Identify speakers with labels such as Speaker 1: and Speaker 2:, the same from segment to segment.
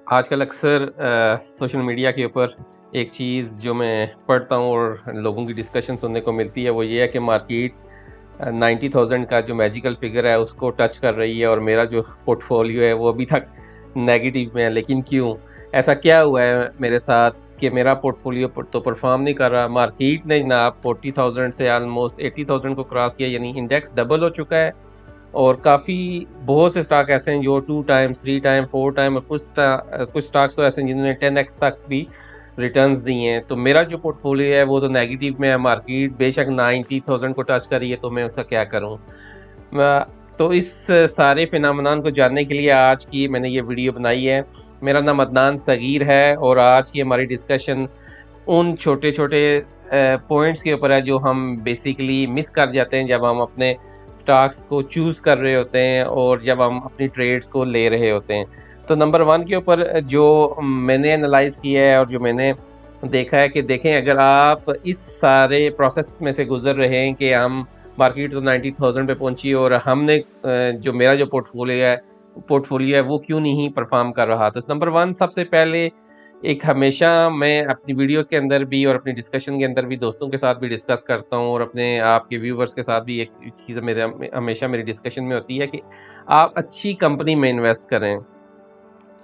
Speaker 1: آج کل اکثر سوشل میڈیا کے اوپر ایک چیز جو میں پڑھتا ہوں اور لوگوں کی ڈسکشن سننے کو ملتی ہے وہ یہ ہے کہ مارکیٹ 90,000 کا جو میجیکل فگر ہے اس کو ٹچ کر رہی ہے اور میرا جو پورٹ فولیو ہے وہ ابھی تک نیگیٹو میں ہے. لیکن کیوں ایسا کیا ہوا ہے میرے ساتھ کہ میرا پورٹ فولیو تو پرفارم نہیں کر رہا؟ مارکیٹ نے جناب 40,000 سے آلموسٹ 80,000 کو کراس کیا، یعنی انڈیکس ڈبل ہو چکا ہے. اور کافی بہت سے سٹاک ایسے ہیں جو 2 ٹائمز 3 ٹائم 4 ٹائم اور کچھ سٹاکس تو ایسے ہیں جنہوں نے 10x تک بھی ریٹرنز دی ہیں. تو میرا جو پورٹ فولیو ہے وہ تو نیگیٹو میں ہے. مارکیٹ بے شک 90,000 کو ٹچ کری ہے تو میں اس کا کیا کروں؟ تو اس سارے فینامنان کو جاننے کے لیے آج کی میں نے یہ ویڈیو بنائی ہے. میرا نام عدنان صغیر ہے اور آج کی ہماری ڈسکشن ان چھوٹے چھوٹے پوائنٹس کے اوپر ہے جو ہم بیسیکلی مس کر جاتے ہیں جب ہم اپنے سٹاکس کو چوز کر رہے ہوتے ہیں اور جب ہم اپنی ٹریڈز کو لے رہے ہوتے ہیں. تو نمبر 1 کے اوپر جو میں نے انالائز کیا ہے اور جو میں نے دیکھا ہے کہ دیکھیں اگر آپ اس سارے پروسیس میں سے گزر رہے ہیں کہ ہم مارکیٹ تو 90,000 پہ پہنچی اور ہم نے جو میرا جو پورٹ فولیو ہے وہ کیوں نہیں پرفارم کر رہا. تو نمبر 1 سب سے پہلے ایک ہمیشہ میں اپنی ویڈیوز کے اندر بھی اور اپنی ڈسکشن کے اندر بھی دوستوں کے ساتھ بھی ڈسکس کرتا ہوں اور اپنے آپ کے ویورز کے ساتھ بھی ایک چیز ہمیشہ میری ڈسکشن میں ہوتی ہے کہ آپ اچھی کمپنی میں انویسٹ کریں.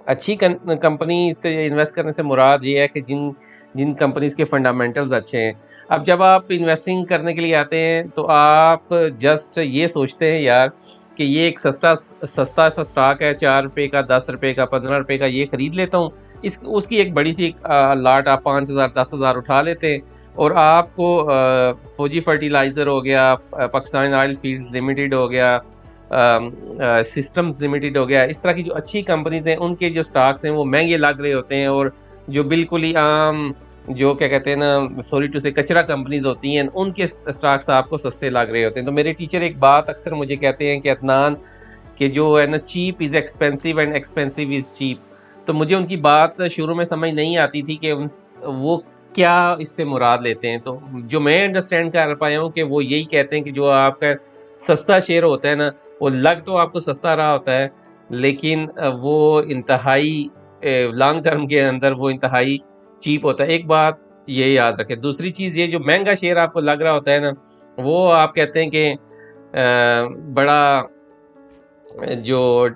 Speaker 1: اچھی کمپنی سے انویسٹ کرنے سے مراد یہ ہے کہ جن کمپنیز کے فنڈامنٹلز اچھے ہیں. اب جب آپ انویسٹنگ کرنے کے لیے آتے ہیں تو آپ جسٹ یہ سوچتے ہیں یار کہ یہ ایک سستا سا سٹاک ہے، 4 روپے کا، 10 روپے کا، 15 روپے کا، یہ خرید لیتا ہوں. اس کی ایک بڑی سی لاٹ آپ 5,000 10,000 اٹھا لیتے ہیں اور آپ کو فوجی فرٹیلائزر ہو گیا، پاکستان آئل فیلڈز لمیٹڈ ہو گیا، سسٹمز لمیٹڈ ہو گیا، اس طرح کی جو اچھی کمپنیز ہیں ان کے جو سٹاکس ہیں وہ مہنگے لگ رہے ہوتے ہیں اور جو بالکل ہی عام جو کیا کہتے ہیں نا سوری ٹو سے کچرا کمپنیز ہوتی ہیں ان کے سٹاکس آپ کو سستے لگ رہے ہوتے ہیں. تو میرے ٹیچر ایک بات اکثر مجھے کہتے ہیں کہ عدنان کہ جو ہے نا cheap is expensive and expensive is cheap. تو مجھے ان کی بات شروع میں سمجھ نہیں آتی تھی کہ وہ کیا اس سے مراد لیتے ہیں. تو جو میں انڈرسٹینڈ کر پایا ہوں کہ وہ یہی کہتے ہیں کہ جو آپ کا سستا شیئر ہوتا ہے نا وہ لگ تو آپ کو سستا رہا ہوتا ہے لیکن وہ انتہائی لانگ ٹرم کے اندر وہ انتہائی چیپ ہوتا ہے. ایک بات یہ یاد رکھیں. دوسری چیز یہ جو مہنگا شیئر آپ کو لگ رہا ہوتا ہے نا وہ آپ کہتے ہیں کہ بڑا جو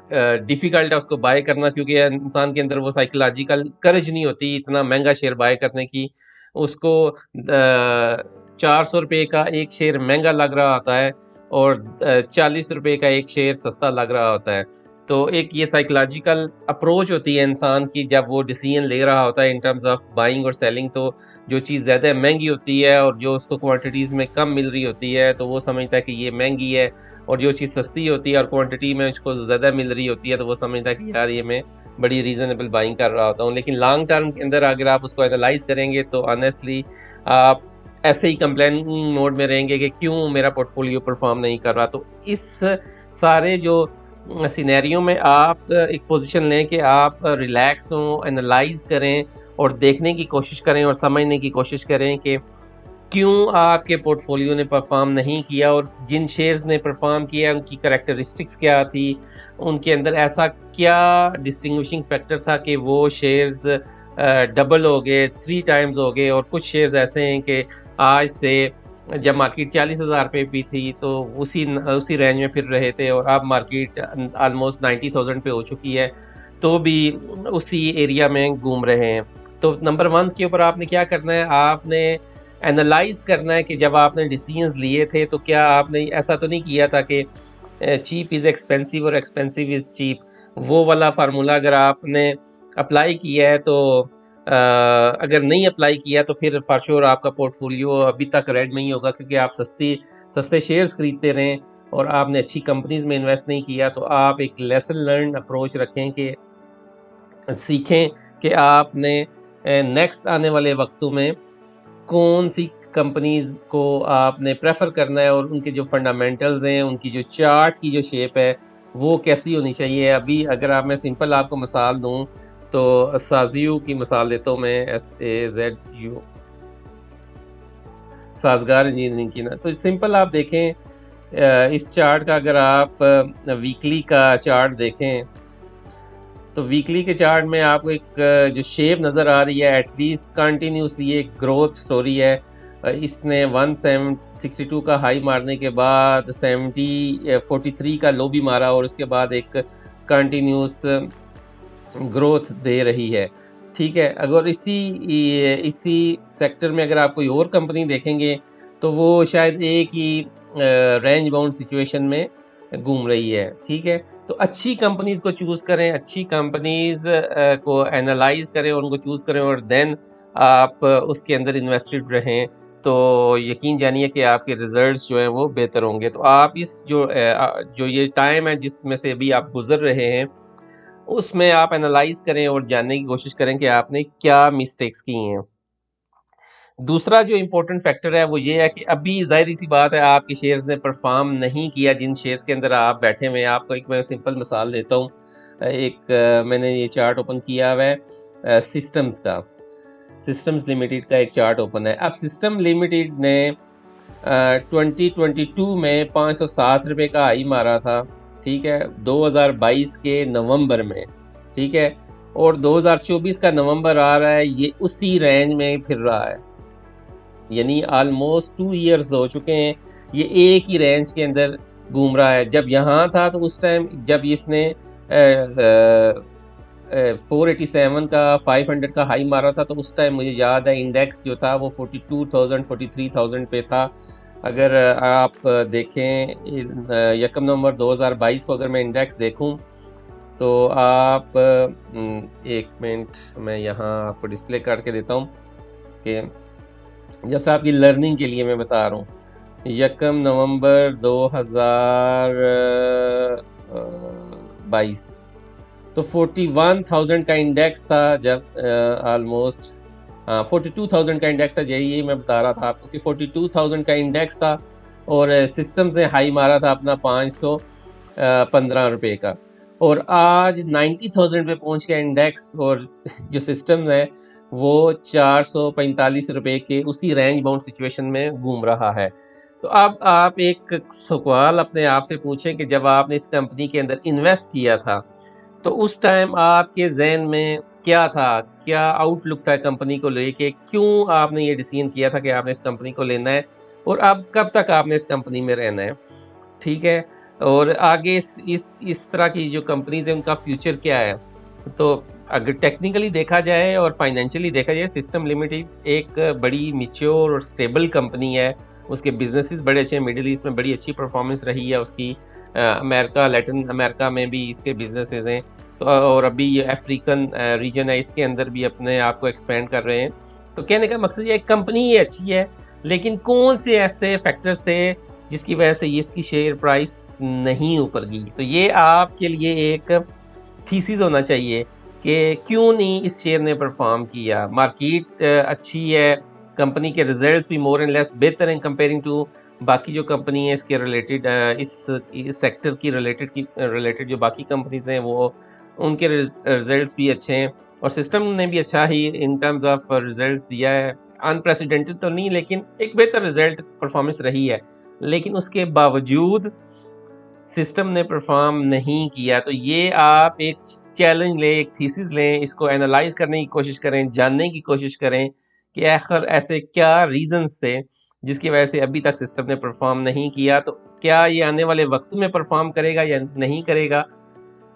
Speaker 1: ڈیفیکلٹ ہے اس کو بائی کرنا، کیونکہ انسان کے اندر وہ سائیکولوجیکل کرج نہیں ہوتی اتنا مہنگا شیئر بائی کرنے کی. اس کو 400 روپے کا ایک شیئر مہنگا لگ رہا ہوتا ہے اور 40 روپے کا ایک شیئر سستا لگ رہا ہوتا ہے. تو ایک یہ سائیکولوجیکل اپروچ ہوتی ہے انسان کی جب وہ ڈیسیژن لے رہا ہوتا ہے ان ٹرمز آف بائنگ اور سیلنگ. تو جو چیز زیادہ مہنگی ہوتی ہے اور جو اس کو کوانٹیٹیز میں کم مل رہی ہوتی ہے تو وہ سمجھتا ہے کہ یہ مہنگی ہے، اور جو چیز سستی ہوتی ہے اور کوانٹٹی میں اس کو زیادہ مل رہی ہوتی ہے تو وہ سمجھتا ہے کہ یار یہ میں بڑی ریزنیبل بائنگ کر رہا ہوتا ہوں. لیکن لانگ ٹرم کے اندر اگر آپ اس کو انالائز کریں گے تو آنیسٹلی آپ ایسے ہی کمپلیننگ موڈ میں رہیں گے کہ کیوں میرا پورٹ فولیو پرفارم نہیں کر رہا. تو اس سارے جو سینیریو میں آپ ایک پوزیشن لیں کہ آپ ریلیکس ہوں، انالائز کریں اور دیکھنے کی کوشش کریں اور سمجھنے کی کوشش کریں کہ کیوں آپ کے پورٹ فولیو نے پرفارم نہیں کیا اور جن شیئرز نے پرفارم کیا ان کی کریکٹرسٹکس کیا تھی، ان کے اندر ایسا کیا ڈسٹنگوشنگ فیکٹر تھا کہ وہ شیئرز ڈبل ہو گئے، 3 ٹائمز ہو گئے. اور کچھ شیئرز ایسے ہیں کہ آج سے جب مارکیٹ 40,000 روپے بھی تھی تو اسی رینج میں پھر رہے تھے اور اب مارکیٹ آلموسٹ 90,000 پہ ہو چکی ہے تو بھی اسی ایریا میں گھوم رہے ہیں. تو نمبر 1 کے اوپر آپ نے کیا کرنا ہے، آپ نے اینالائز کرنا ہے کہ جب آپ نے ڈیسیژنز لیے تھے تو کیا آپ نے ایسا تو نہیں کیا تھا کہ چیپ از ایکسپینسو اور ایکسپینسو از چیپ. وہ والا فارمولا اگر آپ نے اپلائی کیا ہے تو اگر نہیں اپلائی کیا تو پھر فار شور آپ کا پورٹ فولیو ابھی تک ریڈ نہیں ہوگا، کیونکہ آپ سستے شیئرز خریدتے رہیں اور آپ نے اچھی کمپنیز میں انویسٹ نہیں کیا. تو آپ ایک لیسن لرن اپروچ رکھیں کہ سیکھیں کہ آپ نے نیکسٹ آنے والے وقتوں میں کون سی کمپنیز کو آپ نے پریفر کرنا ہے اور ان کے جو فنڈامنٹلز ہیں، ان کی جو چارٹ کی جو شیپ ہے وہ کیسی ہونی چاہیے. ابھی اگر میں سمپل آپ کو مثال دوں تو سازیو کی مثال دیتا ہوں میں، SAZU، سازگار انجینئرنگ کی نا. تو سمپل آپ دیکھیں اس چارٹ کا، اگر آپ ویکلی کا چارٹ دیکھیں تو ویکلی کے چارٹ میں آپ کو ایک جو شیپ نظر آ رہی ہے ایٹ لیسٹ کنٹینیوسلی ایک گروتھ سٹوری ہے. اس نے 162 کا ہائی مارنے کے بعد 43 کا لو بھی مارا اور اس کے بعد ایک کنٹینیوس گروتھ دے رہی ہے. ٹھیک ہے, اگر اسی سیکٹر میں اگر آپ کوئی اور کمپنی دیکھیں گے تو وہ شاید ایک ہی رینج باؤنڈ سچویشن میں گھوم رہی ہے. ٹھیک ہے, تو اچھی کمپنیز کو چوز کریں, اچھی کمپنیز کو اینالائز کریں, ان کو چوز کریں اور دین آپ اس کے اندر انویسٹڈ رہیں, تو یقین جانیے کہ آپ کے ریزلٹس جو ہیں وہ بہتر ہوں گے. تو آپ اس جو یہ ٹائم ہے جس میں سے ابھی آپ گزر رہے ہیں اس میں آپ اینالائز کریں اور جاننے کی کوشش کریں کہ آپ نے کیا مسٹیکس کی ہیں. دوسرا جو امپورٹنٹ فیکٹر ہے وہ یہ ہے کہ ابھی ظاہری سی بات ہے آپ کے شیئرز نے پرفارم نہیں کیا جن شیئرز کے اندر آپ بیٹھے ہوئے ہیں. آپ کو ایک میں سمپل مثال دیتا ہوں. ایک میں نے یہ چارٹ اوپن کیا ہوا ہے سسٹمز کا, سسٹمز لمیٹڈ کا ایک چارٹ اوپن ہے. اب سسٹم لمیٹڈ نے 2022 میں 507 روپے کا ہائی مارا تھا. ٹھیک ہے, 2022 کے نومبر میں. ٹھیک ہے, اور 2024 کا نومبر آ رہا ہے, یہ اسی رینج میں پھر رہا ہے, یعنی آلموسٹ 2 ایئرز ہو چکے ہیں یہ ایک ہی رینج کے اندر گھوم رہا ہے. جب یہاں تھا تو اس ٹائم جب اس نے 487 کا 500 کا ہائی مارا تھا تو اس ٹائم مجھے یاد ہے انڈیکس جو تھا وہ 42,000 43,000 پہ تھا. اگر آپ دیکھیں 1 نومبر 2022 کو اگر میں انڈیکس دیکھوں تو آپ ایک منٹ میں یہاں آپ کو ڈسپلے کر کے دیتا ہوں کہ جیسا آپ کی لرننگ کے لیے میں بتا رہا ہوں. 1 نومبر 2022 تو 41,000 کا انڈیکس تھا, جب آلموسٹ 42,000 کا انڈیکس تھا. یہی میں بتا رہا تھا آپ کو کہ 42,000 کا انڈیکس تھا اور سسٹم سے ہائی مارا تھا اپنا 515 روپے کا, اور آج 90,000 پہ پہنچ گیا انڈیکس, اور جو سسٹم ہے وہ 445 روپے کے اسی رینج باؤنڈ سچویشن میں گھوم رہا ہے. تو اب آپ ایک سوال اپنے آپ سے پوچھیں کہ جب آپ نے اس کمپنی کے اندر انویسٹ کیا تھا تو اس ٹائم آپ کے ذہن میں کیا تھا, کیا آؤٹ لک تھا کمپنی کو لے کے, کیوں آپ نے یہ ڈیسیژن کیا تھا کہ آپ نے اس کمپنی کو لینا ہے, اور اب کب تک آپ نے اس کمپنی میں رہنا ہے. ٹھیک ہے, اور آگے اس طرح کی جو کمپنیز ہیں ان کا فیوچر کیا ہے. تو اگر ٹیکنیکلی دیکھا جائے اور فائنینشلی دیکھا جائے سسٹم لمیٹڈ ایک بڑی میچور اور سٹیبل کمپنی ہے. اس کے بزنسز بڑے اچھے ہیں, مڈل ایسٹ میں بڑی اچھی پرفارمنس رہی ہے اس کی, امریکہ لیٹن امریکہ میں بھی اس کے بزنسز ہیں, تو اور ابھی یہ افریقن ریجن ہے اس کے اندر بھی اپنے آپ کو ایکسپینڈ کر رہے ہیں. تو کہنے کا مقصد یہ کمپنی یہ اچھی ہے, لیکن کون سے ایسے فیکٹرز تھے جس کی وجہ سے یہ اس کی شیئر پرائس نہیں اوپر گئی. تو یہ آپ کے لیے ایک تھیسز ہونا چاہیے کہ کیوں نہیں اس شیئر نے پرفارم کیا. مارکیٹ اچھی ہے, کمپنی کے ریزلٹس بھی مور اینڈ لیس بہتر ہیں کمپیئرنگ ٹو باقی جو کمپنی ہے اس کے ریلیٹڈ, اس سیکٹر کی ریلیٹڈ جو باقی کمپنیز ہیں وہ ان کے ریزلٹس بھی اچھے ہیں, اور سسٹم نے بھی اچھا ہی ان ٹرمز آف ریزلٹس دیا ہے. انپریسیڈنٹڈ تو نہیں لیکن ایک بہتر ریزلٹ پرفارمنس رہی ہے, لیکن اس کے باوجود سسٹم نے پرفارم نہیں کیا. تو یہ آپ ایک چیلنج لیں, ایک تھیسس لیں, اس کو اینالائز کرنے کی کوشش کریں, جاننے کی کوشش کریں کہ آخر ایسے کیا ریزنز تھے جس کی وجہ سے ابھی تک سسٹم نے پرفارم نہیں کیا. تو کیا یہ آنے والے وقت میں پرفارم کرے گا یا نہیں کرے گا,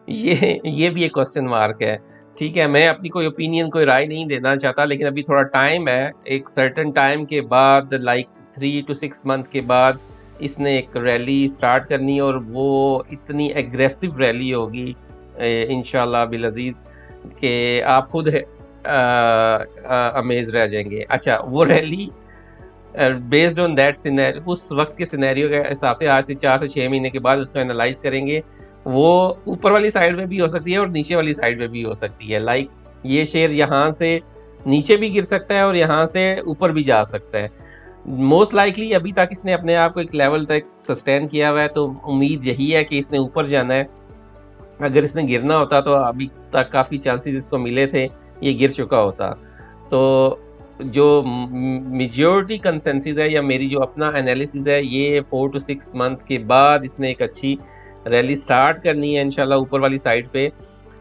Speaker 1: یہ بھی ایک کوسچن مارک ہے. ٹھیک ہے, میں اپنی کوئی اوپینین کوئی رائے نہیں دینا چاہتا, لیکن ابھی تھوڑا ٹائم ہے, ایک سرٹن ٹائم کے بعد لائک 3 to 6 month کے بعد اس نے ایک ریلی سٹارٹ کرنی, اور وہ اتنی ایگریسو ریلی ہوگی انشاءاللہ بالعزیز کہ آپ خود امیز رہ جائیں گے. اچھا, وہ really based on that scenario, اس وقت کے سینیریو کے حساب سے آج سے 4 سے 6 مہینے کے بعد اس کو انالائز کریں گے. وہ اوپر والی سائڈ میں بھی ہو سکتی ہے اور نیچے والی سائڈ میں بھی ہو سکتی ہے. لائک یہ شیئر یہاں سے نیچے بھی گر سکتا ہے اور یہاں سے اوپر بھی جا سکتا ہے. موسٹ لائکلی ابھی تک اس نے اپنے آپ کو ایک لیول تک سسٹین کیا ہوا ہے, تو امید یہی ہے کہ اس نے اوپر جانا ہے. اگر اس نے گرنا ہوتا تو ابھی تک کافی چانسز اس کو ملے تھے یہ گر چکا ہوتا. تو جو میجورٹی کنسنسس ہے یا میری جو اپنا انالیسز ہے, یہ 4 to 6 month کے بعد اس نے ایک اچھی ریلی سٹارٹ کرنی ہے انشاءاللہ اوپر والی سائڈ پہ.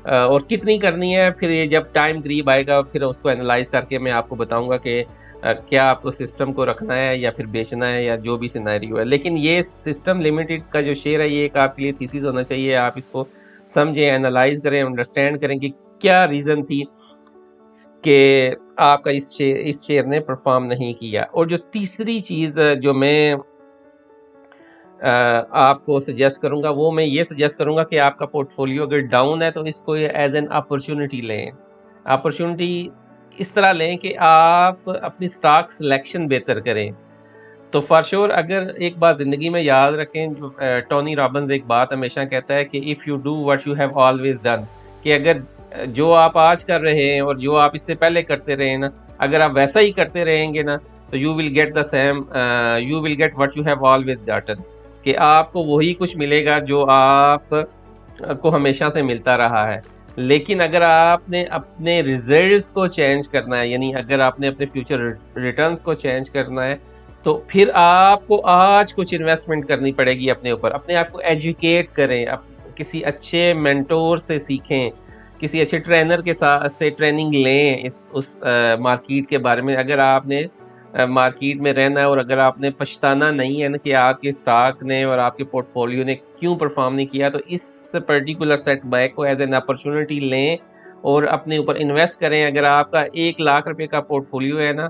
Speaker 1: اور کتنی کرنی ہے پھر یہ جب ٹائم قریب آئے گا پھر اس کو انالائز کر کے میں آپ کو بتاؤں گا کہ کیا آپ کو سسٹم کو رکھنا ہے یا پھر بیچنا ہے یا جو بھی سینیریو ہے. لیکن یہ سسٹم لمیٹڈ کا جو شیئر ہے یہ ایک آپ کے لیے تھیسس ہونا چاہیے. آپ اس کو سمجھیں, انالائز کریں, انڈرسٹینڈ کریں کہ کیا ریزن تھی کہ آپ کا اس شیئر نے پرفارم نہیں کیا. اور جو تیسری چیز جو میں آپ کو سجیسٹ کروں گا وہ میں یہ سجیسٹ کروں گا کہ آپ کا پورٹ فولیو اگر ڈاؤن ہے تو اس کو ایز این اپرچونٹی لیں. اپرچونٹی اس طرح لیں کہ آپ اپنی سٹاک سلیکشن بہتر کریں. تو فار شور اگر ایک بات زندگی میں یاد رکھیں, جو ٹونی رابنز ایک بات ہمیشہ کہتا ہے کہ if you do what you have always done, کہ اگر جو آپ آج کر رہے ہیں اور جو آپ اس سے پہلے کرتے رہے نا, اگر آپ ویسا ہی کرتے رہیں گے نا تو you will get the same, you will get what you have always gotten, کہ آپ کو وہی کچھ ملے گا جو آپ کو ہمیشہ سے ملتا رہا ہے. لیکن اگر آپ نے اپنے ریزلٹس کو چینج کرنا ہے, یعنی اگر آپ نے اپنے فیوچر ریٹرنز کو چینج کرنا ہے, تو پھر آپ کو آج کچھ انویسٹمنٹ کرنی پڑے گی اپنے اوپر. اپنے آپ کو ایجوکیٹ کریں, کسی اچھے مینٹور سے سیکھیں, کسی اچھے ٹرینر کے ساتھ سے ٹریننگ لیں اس مارکیٹ کے بارے میں. اگر آپ نے مارکیٹ میں رہنا ہے اور اگر آپ نے پچھتانا نہیں ہے نا کہ آپ کے سٹاک نے اور آپ کے پورٹ فولیو نے کیوں پرفارم نہیں کیا, تو اس پرٹیکولر سیٹ بیک کو ایز این اپرچونٹی لیں اور اپنے اوپر انویسٹ کریں. اگر آپ کا 1,00,000 روپے کا پورٹ فولیو ہے نا,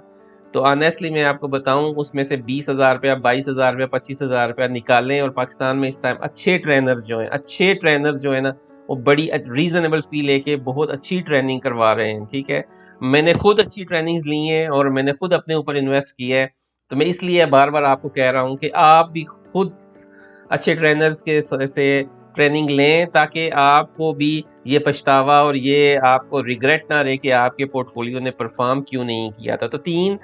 Speaker 1: تو آنیسٹلی میں آپ کو بتاؤں اس میں سے 20,000 روپیہ, 22,000 روپیہ, 25,000 روپیہ نکالیں. اور پاکستان میں اس ٹائم اچھے ٹرینرز جو ہیں نا وہ بڑی ریزنیبل فی لے کے بہت اچھی ٹریننگ کروا رہے ہیں. ٹھیک ہے, میں نے خود اچھی ٹریننگز لی ہیں اور میں نے خود اپنے اوپر انویسٹ کیا ہے. تو میں اس لیے بار بار آپ کو کہہ رہا ہوں کہ آپ بھی خود اچھے ٹرینرز کے سے ٹریننگ لیں تاکہ آپ کو بھی یہ پچھتاوا اور یہ آپ کو ریگریٹ نہ رہے کہ آپ کے پورٹ فولیو نے پرفارم کیوں نہیں کیا تھا. تو 3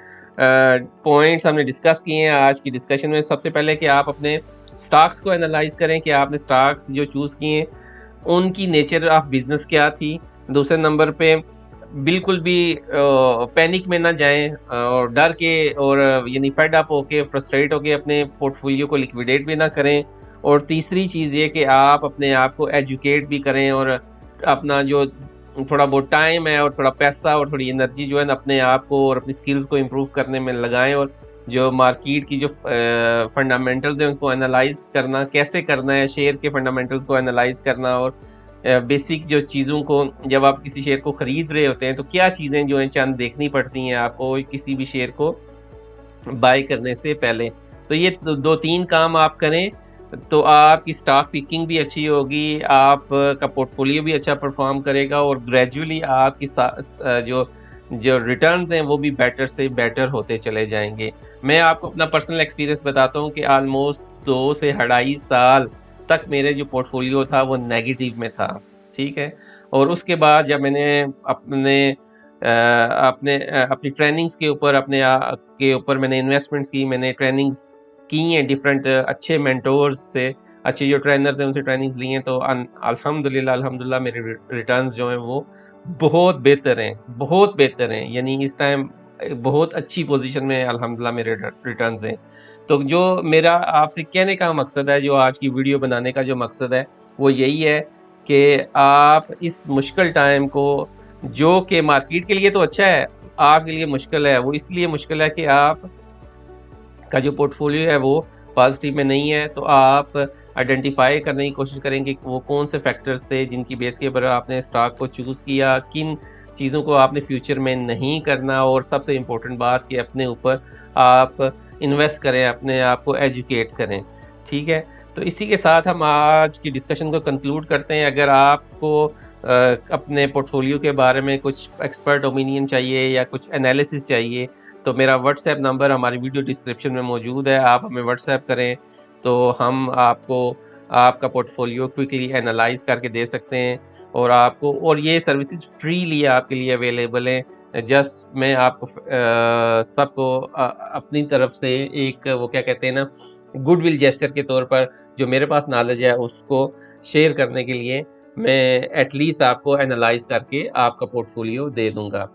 Speaker 1: پوائنٹس ہم نے ڈسکس کیے ہیں آج کی ڈسکشن میں. سب سے پہلے کہ آپ اپنے سٹاکس کو انالائز کریں کہ آپ نے سٹاکس جو چوز کیے ہیں ان کی نیچر آف بزنس کیا تھی. دوسرے نمبر پہ بالکل بھی پینک میں نہ جائیں اور ڈر کے اور یعنی فیڈ اپ ہو کے فرسٹریٹ ہو کے اپنے پورٹ فولیو کو لیکویڈیٹ بھی نہ کریں. اور تیسری چیز یہ کہ آپ اپنے آپ کو ایجوکیٹ بھی کریں اور اپنا جو تھوڑا بہت ٹائم ہے اور تھوڑا پیسہ اور تھوڑی انرجی جو ہے نا اپنے آپ کو اور اپنی سکلز کو امپروو کرنے میں لگائیں. اور جو مارکیٹ کی جو فنڈامنٹلز ہیں اس کو انالائز کرنا, کیسے کرنا ہے شیئر کے فنڈامنٹلز کو انالائز کرنا, اور بیسک جو چیزوں کو جب آپ کسی شیئر کو خرید رہے ہوتے ہیں تو کیا چیزیں جو ہیں چند دیکھنی پڑتی ہیں آپ کو کسی بھی شیئر کو بائی کرنے سے پہلے. تو یہ 2-3 کام آپ کریں تو آپ کی سٹاک پکنگ بھی اچھی ہوگی, آپ کا پورٹ فولیو بھی اچھا پرفارم کرے گا, اور گریجولی آپ کی جو ریٹرنز ہیں وہ بھی بیٹر سے بیٹر ہوتے چلے جائیں گے. میں آپ کو اپنا پرسنل ایکسپیرینس بتاتا ہوں کہ آلموسٹ 2 سے 2.5 سال تک میرے جو پورٹ فولیو تھا وہ نیگیٹیو میں تھا. ٹھیک ہے, اور اس کے بعد جب میں نے اپنی ٹریننگز کے اوپر میں نے انویسٹمنٹس کی, میں نے ٹریننگز کی ہیں ڈفرینٹ اچھے مینٹورز سے, اچھے جو ٹرینرز ہیں ان سے ٹریننگز لی ہیں, تو الحمدللہ میرے ریٹرنز جو ہیں وہ بہت بہتر ہیں. یعنی اس ٹائم بہت اچھی پوزیشن میں الحمدللہ میرے ریٹرنز ہیں. تو جو میرا آپ سے کہنے کا مقصد ہے, جو آج کی ویڈیو بنانے کا جو مقصد ہے وہ یہی ہے کہ آپ اس مشکل ٹائم کو, جو کہ مارکیٹ کے لیے تو اچھا ہے, آپ کے لیے مشکل ہے. وہ اس لیے مشکل ہے کہ آپ کا جو پورٹ فولیو ہے وہ پازیٹیو میں نہیں ہے. تو آپ آئیڈینٹیفائی کرنے کی کوشش کریں کہ وہ کون سے فیکٹرز تھے جن کی بیس کے اوپر آپ نے سٹاک کو چوز کیا, کن چیزوں کو آپ نے فیوچر میں نہیں کرنا, اور سب سے امپورٹنٹ بات کہ اپنے اوپر آپ انویسٹ کریں, اپنے آپ کو ایجوکیٹ کریں. ٹھیک ہے, تو اسی کے ساتھ ہم آج کی ڈسکشن کو کنکلوڈ کرتے ہیں. اگر آپ کو اپنے پورٹ فولیو کے بارے میں کچھ ایکسپرٹ اوپینین چاہیے یا کچھ انالیسس چاہیے تو میرا واٹس ایپ نمبر ہماری ویڈیو ڈسکرپشن میں موجود ہے, آپ ہمیں واٹس ایپ کریں تو ہم آپ کو آپ کا پورٹ فولیو کوئکلی انالائز کر کے دے سکتے ہیں. اور آپ کو, اور یہ سروسز فریلی آپ کے لیے اویلیبل ہیں. جسٹ میں آپ کو سب کو اپنی طرف سے ایک وہ کیا کہتے ہیں نا گڈ ول جیسچر کے طور پر جو میرے پاس نالج ہے اس کو شیئر کرنے کے لیے میں ایٹ لیسٹ آپ کو انالائز کر کے آپ کا پورٹ فولیو دے دوں گا.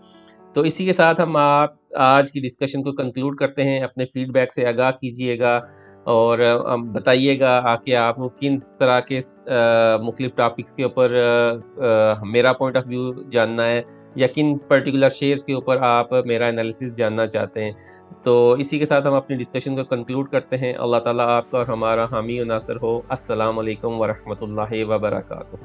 Speaker 1: تو اسی کے ساتھ ہم آپ آج کی ڈسکشن کو کنکلوڈ کرتے ہیں. اپنے فیڈ بیک سے آگاہ کیجیے گا, اور بتائیے گا کہ آپ کو کن طرح کے مختلف ٹاپکس کے اوپر میرا پوائنٹ آف ویو جاننا ہے، یا کن پرٹیکولر شیئرز کے اوپر آپ میرا انالیسس جاننا چاہتے ہیں۔ تو اسی کے ساتھ ہم اپنی ڈسکشن کو کنکلوڈ کرتے ہیں۔ اللہ تعالیٰ آپ کا اور ہمارا حامی و ناصر ہو۔ السلام علیکم ورحمۃ اللہ وبرکاتہ۔